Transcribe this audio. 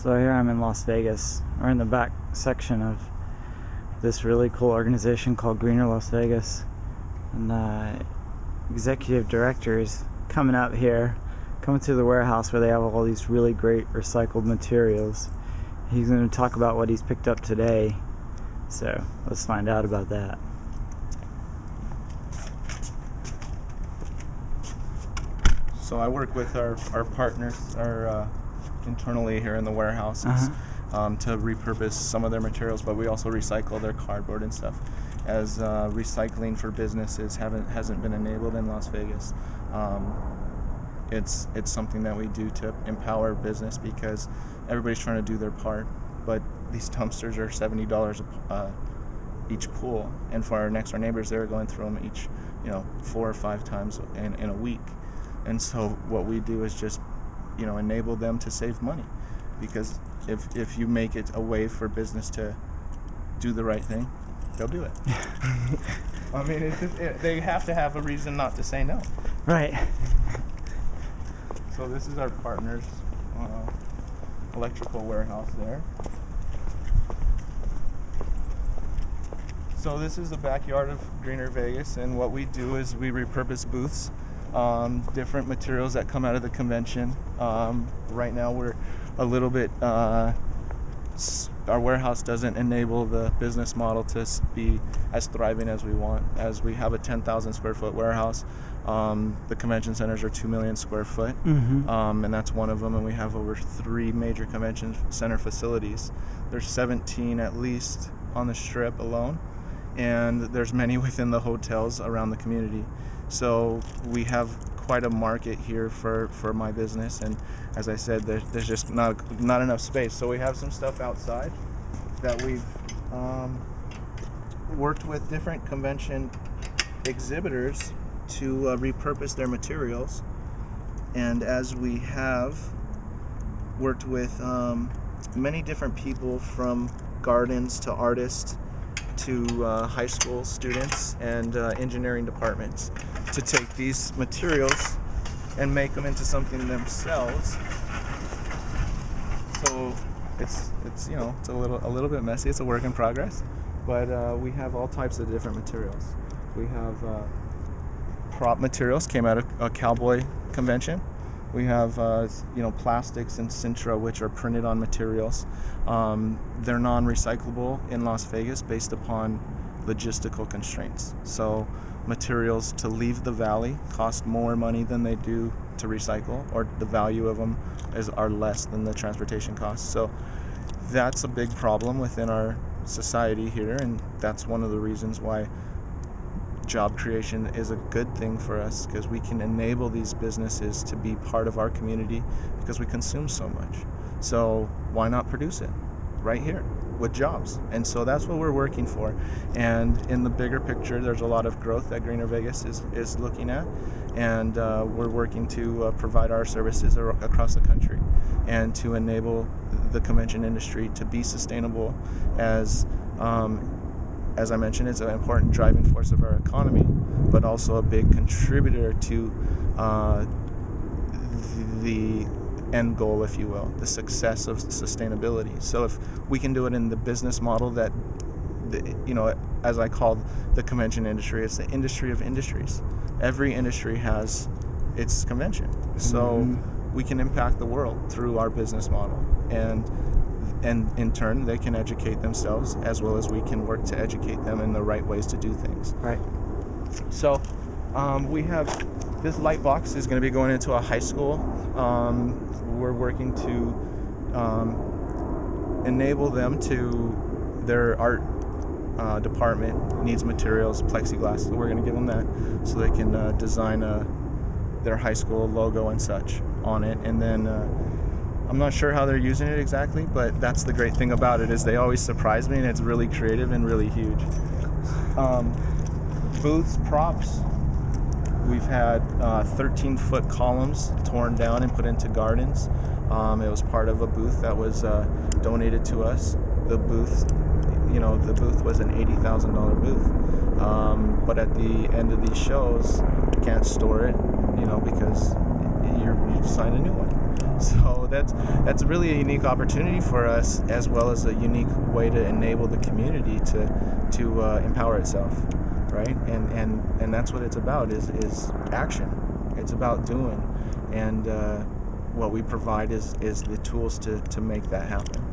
So here I'm in Las Vegas. We're in the back section of this really cool organization called Greener Las Vegas. And executive director is coming out here, coming through the warehouse where they have all these really great recycled materials. He's going to talk about what he's picked up today. So let's find out about that. So I work with our partners, internally here in the warehouses to repurpose some of their materials, but we also recycle their cardboard and stuff, as recycling for businesses hasn't been enabled in Las Vegas. It's something that we do to empower business because everybody's trying to do their part, but these dumpsters are $70 each pool, and for our next door neighbors, they're going through them each 4 or 5 times in a week. And so what we do is just enable them to save money, because if you make it a way for business to do the right thing, they'll do it. I mean, it's just, they have to have a reason not to say no. Right. So this is our partner's electrical warehouse there. So this is the backyard of Greener Vegas, and what we do is we repurpose booths, different materials that come out of the convention. Right now we're a little bit, our warehouse doesn't enable the business model to be as thriving as we want, as we have a 10,000 square foot warehouse. The convention centers are 2 million square foot, and that's one of them, and we have over 3 major convention center facilities. There's 17 at least on the Strip alone, and there's many within the hotels around the community. So we have quite a market here for my business, and as I said, there's just not enough space. So we have some stuff outside that we've worked with different convention exhibitors to repurpose their materials, and as we have worked with many different people, from gardens to artists to high school students and engineering departments, to take these materials and make them into something themselves. So it's a little bit messy. It's a work in progress, but we have all types of different materials. We have prop materials, came out of a cowboy convention. We have plastics and Sintra, which are printed on materials. They're non-recyclable in Las Vegas based upon logistical constraints. So materials to leave the valley cost more money than they do to recycle, or the value of them are less than the transportation costs. So that's a big problem within our society here, and that's one of the reasons why job creation is a good thing for us, because we can enable these businesses to be part of our community because we consume so much. So why not produce it right here with jobs? And so that's what we're working for. And in the bigger picture, there's a lot of growth that Greener Vegas is looking at, and we're working to provide our services across the country and to enable the convention industry to be sustainable. As I mentioned, it's an important driving force of our economy, but also a big contributor to the end goal, if you will, the success of sustainability. So if we can do it in the business model that, as I call the convention industry, it's the industry of industries. Every industry has its convention. So we can impact the world through our business model. And in turn, they can educate themselves, as well as we can work to educate them in the right ways to do things. Right. So we have this light box is going to be going into a high school. We're working to enable them to, their art department needs materials, plexiglass, so we're going to give them that so they can design their high school logo and such on it. And then I'm not sure how they're using it exactly, but that's the great thing about it, is they always surprise me, and it's really creative and really huge. Booths, props. We've had 13-foot columns torn down and put into gardens. It was part of a booth that was donated to us. The booth was an $80,000 booth. But at the end of these shows, you can't store it, because you sign a new one. So that's really a unique opportunity for us, as well as a unique way to enable the community to empower itself, right? And that's what it's about, is action. It's about doing, and what we provide is the tools to make that happen.